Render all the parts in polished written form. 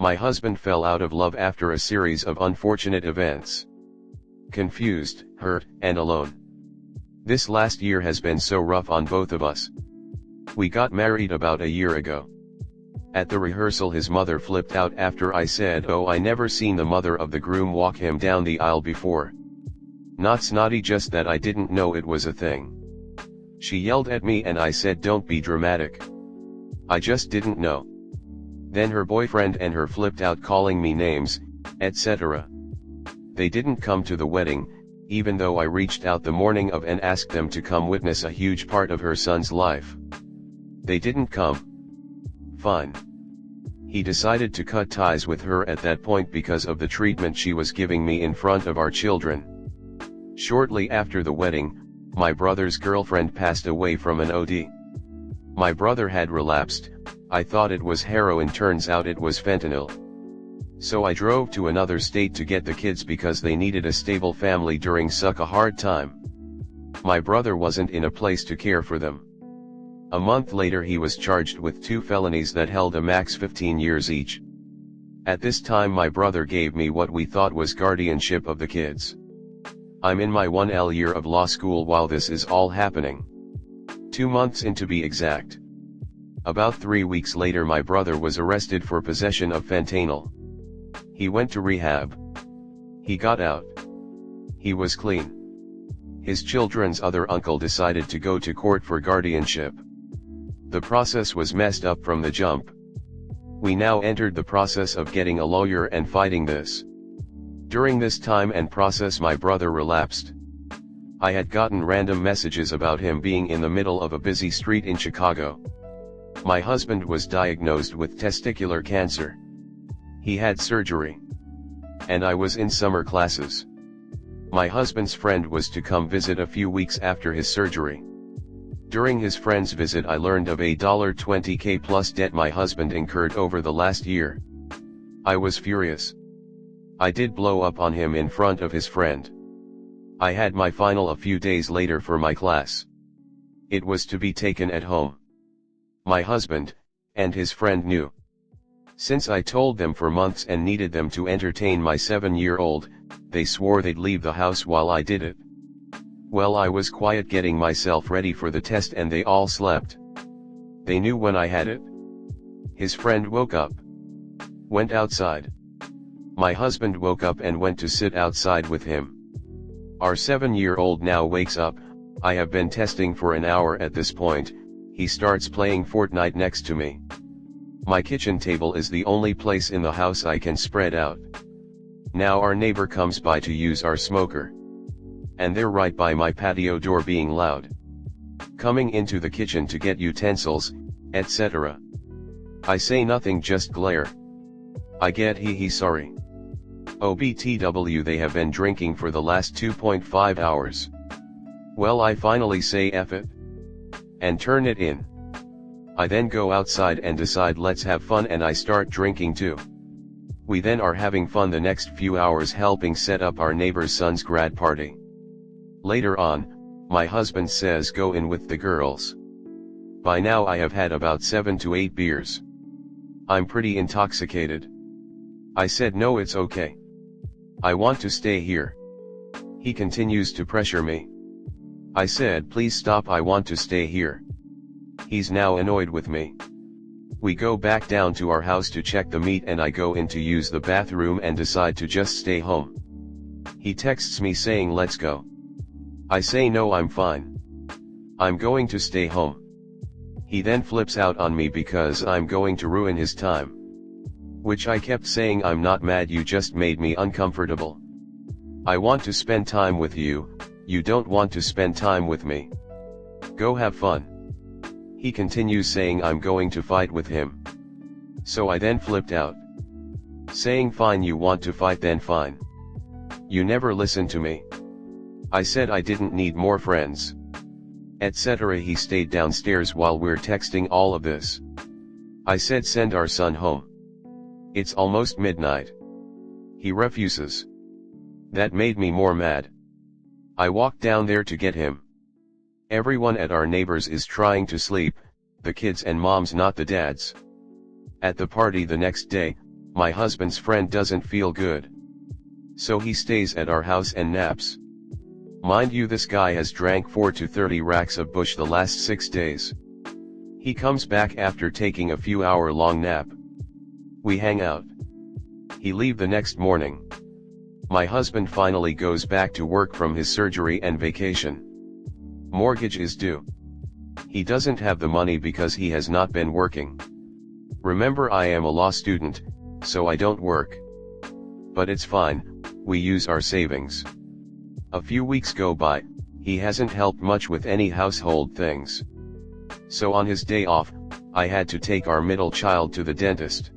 My husband fell out of love after a series of unfortunate events. Confused, hurt, and alone. This last year has been so rough on both of us. We got married about a year ago. At the rehearsal his mother flipped out after I said, "Oh, I never seen the mother of the groom walk him down the aisle before." Not snotty, just that I didn't know it was a thing. She yelled at me and I said, "Don't be dramatic. I just didn't know." Then her boyfriend and her flipped out, calling me names, etc. They didn't come to the wedding, even though I reached out the morning of and asked them to come witness a huge part of her son's life. They didn't come. Fine. He decided to cut ties with her at that point because of the treatment she was giving me in front of our children. Shortly after the wedding, my brother's girlfriend passed away from an OD. My brother had relapsed. I thought it was heroin, turns out it was fentanyl. So I drove to another state to get the kids because they needed a stable family during such a hard time. My brother wasn't in a place to care for them. A month later he was charged with 2 felonies that held a max 15 years each. At this time my brother gave me what we thought was guardianship of the kids. I'm in my 1L year of law school while this is all happening. 2 months in to be exact. About 3 weeks later my brother was arrested for possession of fentanyl. He went to rehab. He got out. He was clean. His children's other uncle decided to go to court for guardianship. The process was messed up from the jump. We now entered the process of getting a lawyer and fighting this. During this time and process my brother relapsed. I had gotten random messages about him being in the middle of a busy street in Chicago. My husband was diagnosed with testicular cancer. He had surgery. And I was in summer classes. My husband's friend was to come visit a few weeks after his surgery. During his friend's visit I learned of a $20K plus debt my husband incurred over the last year. I was furious. I did blow up on him in front of his friend. I had my final a few days later for my class. It was to be taken at home. My husband, and his friend knew. Since I told them for months and needed them to entertain my 7-year-old, they swore they'd leave the house while I did it. Well, I was quiet getting myself ready for the test and they all slept. They knew when I had it. His friend woke up. Went outside. My husband woke up and went to sit outside with him. Our 7-year-old now wakes up. I have been testing for an hour at this point. He starts playing Fortnite next to me. My kitchen table is the only place in the house I can spread out. Now our neighbor comes by to use our smoker. And they're right by my patio door being loud. Coming into the kitchen to get utensils, etc. I say nothing, just glare. I get he sorry. OBTW, they have been drinking for the last 2.5 hours. Well, I finally say F it. And turn it in. I then go outside and decide let's have fun, and I start drinking too. We then are having fun the next few hours helping set up our neighbor's son's grad party. Later on, my husband says go in with the girls. By now I have had about 7 to 8 beers. I'm pretty intoxicated. I said no, it's okay. I want to stay here. He continues to pressure me. I said please stop, I want to stay here. He's now annoyed with me. We go back down to our house to check the meat and I go in to use the bathroom and decide to just stay home. He texts me saying let's go. I say no, I'm fine. I'm going to stay home. He then flips out on me because I'm going to ruin his time. Which I kept saying I'm not mad, you just made me uncomfortable. I want to spend time with you, you don't want to spend time with me. Go have fun. He continues saying I'm going to fight with him. So I then flipped out. Saying fine, you want to fight, then fine. You never listen to me. I said I didn't need more friends. Etc. He stayed downstairs while we're texting all of this. I said send our son home. It's almost midnight. He refuses. That made me more mad. I walked down there to get him. Everyone at our neighbors is trying to sleep, the kids and moms, not the dads. At the party the next day, My husband's friend doesn't feel good. So he stays at our house and naps. Mind you, this guy has drank 4 to 30 racks of Bush the last 6 days. He comes back after taking a few hour-long nap. We hang out. He leave the next morning. My husband finally goes back to work from his surgery and vacation. Mortgage is due. He doesn't have the money because he has not been working. Remember, I am a law student, so I don't work. But it's fine, we use our savings. A few weeks go by, he hasn't helped much with any household things. So on his day off, I had to take our middle child to the dentist.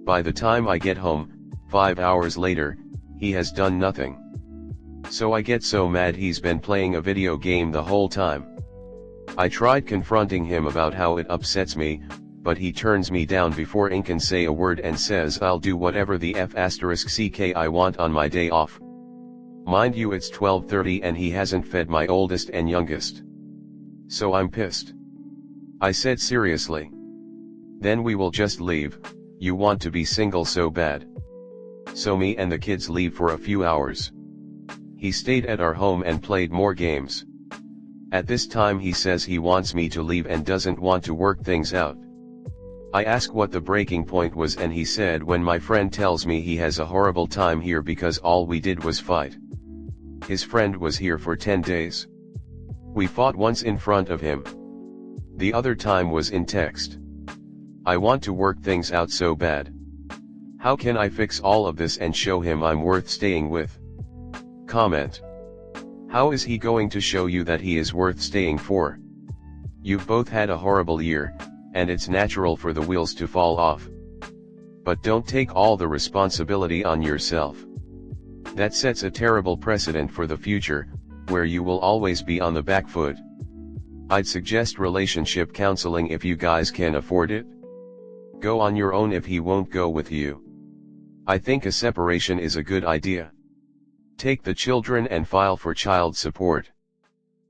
By the time I get home, 5 hours later, he has done nothing. So I get so mad he's been playing a video game the whole time. I tried confronting him about how it upsets me, but he turns me down before I can say a word and says I'll do whatever the F***ck I want on my day off. Mind you, it's 12:30 and he hasn't fed my oldest and youngest. So I'm pissed. I said, seriously? Then we will just leave, you want to be single so bad. So me and the kids leave for a few hours. He stayed at our home and played more games. At this time he says he wants me to leave and doesn't want to work things out. I ask what the breaking point was and he said, when my friend tells me he has a horrible time here because all we did was fight. His friend was here for 10 days. We fought once in front of him. The other time was in text. I want to work things out so bad. How can I fix all of this and show him I'm worth staying with? Comment. How is he going to show you that he is worth staying for? You've both had a horrible year, and it's natural for the wheels to fall off. But don't take all the responsibility on yourself. That sets a terrible precedent for the future, where you will always be on the back foot. I'd suggest relationship counseling if you guys can afford it. Go on your own if he won't go with you. I think a separation is a good idea. Take the children and file for child support.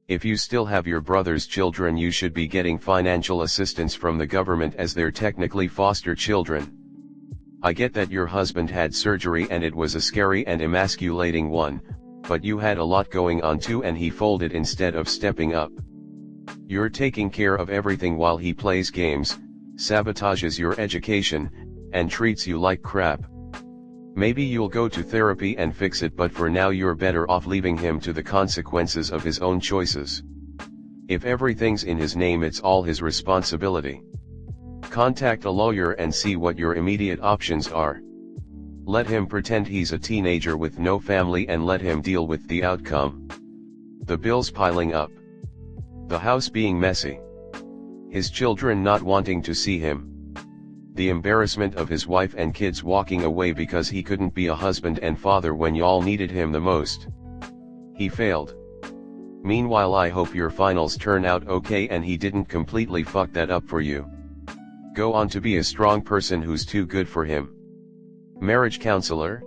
If you still have your brother's children, you should be getting financial assistance from the government as they're technically foster children. I get that your husband had surgery and it was a scary and emasculating one, but you had a lot going on too and he folded instead of stepping up. You're taking care of everything while he plays games, sabotages your education, and treats you like crap. Maybe you'll go to therapy and fix it, but for now you're better off leaving him to the consequences of his own choices. If everything's in his name, it's all his responsibility. Contact a lawyer and see what your immediate options are. Let him pretend he's a teenager with no family and let him deal with the outcome. The bills piling up. The house being messy. His children not wanting to see him. The embarrassment of his wife and kids walking away because he couldn't be a husband and father when y'all needed him the most. He failed. Meanwhile, I hope your finals turn out okay and he didn't completely fuck that up for you. Go on to be a strong person who's too good for him. Marriage counselor?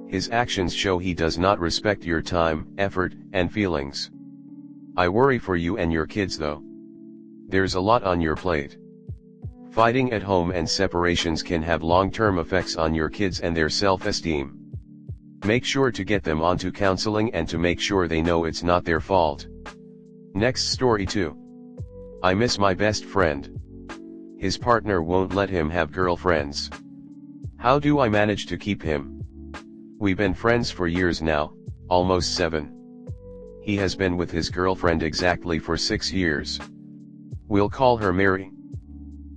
His actions show he does not respect your time, effort, and feelings. I worry for you and your kids though. There's a lot on your plate. Fighting at home and separations can have long-term effects on your kids and their self-esteem. Make sure to get them onto counseling and to make sure they know it's not their fault. Next story 2. I miss my best friend. His partner won't let him have girlfriends. How do I manage to keep him? We've been friends for years now, almost 7. He has been with his girlfriend exactly for 6 years. We'll call her Mary.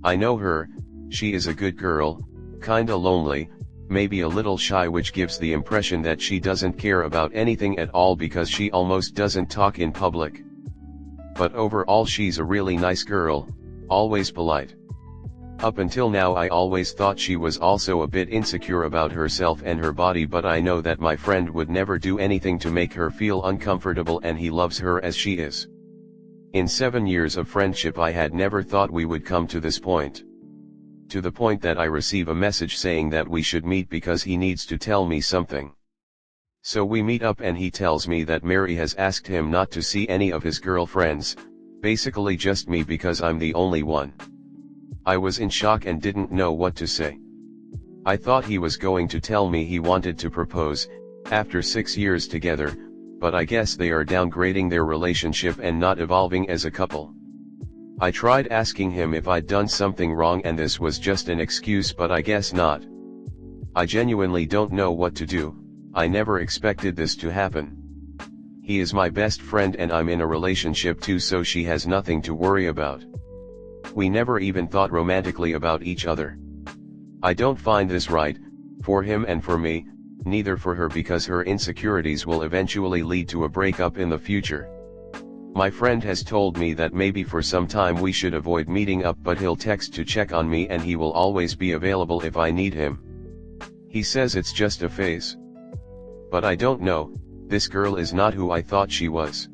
I know her, she is a good girl, kinda lonely, maybe a little shy, which gives the impression that she doesn't care about anything at all because she almost doesn't talk in public. But overall she's a really nice girl, always polite. Up until now I always thought she was also a bit insecure about herself and her body, but I know that my friend would never do anything to make her feel uncomfortable and he loves her as she is. In 7 years of friendship I had never thought we would come to this point. To the point that I receive a message saying that we should meet because he needs to tell me something. So we meet up and he tells me that Mary has asked him not to see any of his girlfriends, basically just me because I'm the only one. I was in shock and didn't know what to say. I thought he was going to tell me he wanted to propose, after 6 years together, but I guess they are downgrading their relationship and not evolving as a couple. I tried asking him if I'd done something wrong and this was just an excuse, but I guess not. I genuinely don't know what to do. I never expected this to happen. He is my best friend and I'm in a relationship too, so she has nothing to worry about. We never even thought romantically about each other. I don't find this right, for him and for me, neither for her, because her insecurities will eventually lead to a breakup in the future. My friend has told me that maybe for some time we should avoid meeting up, but he'll text to check on me and he will always be available if I need him. He says it's just a phase. But I don't know, this girl is not who I thought she was.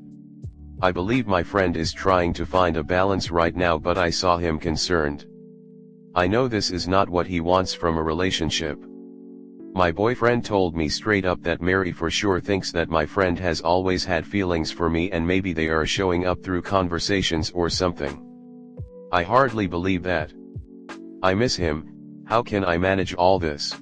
I believe my friend is trying to find a balance right now, but I saw him concerned. I know this is not what he wants from a relationship. My boyfriend told me straight up that Mary for sure thinks that my friend has always had feelings for me and maybe they are showing up through conversations or something. I hardly believe that. I miss him. How can I manage all this?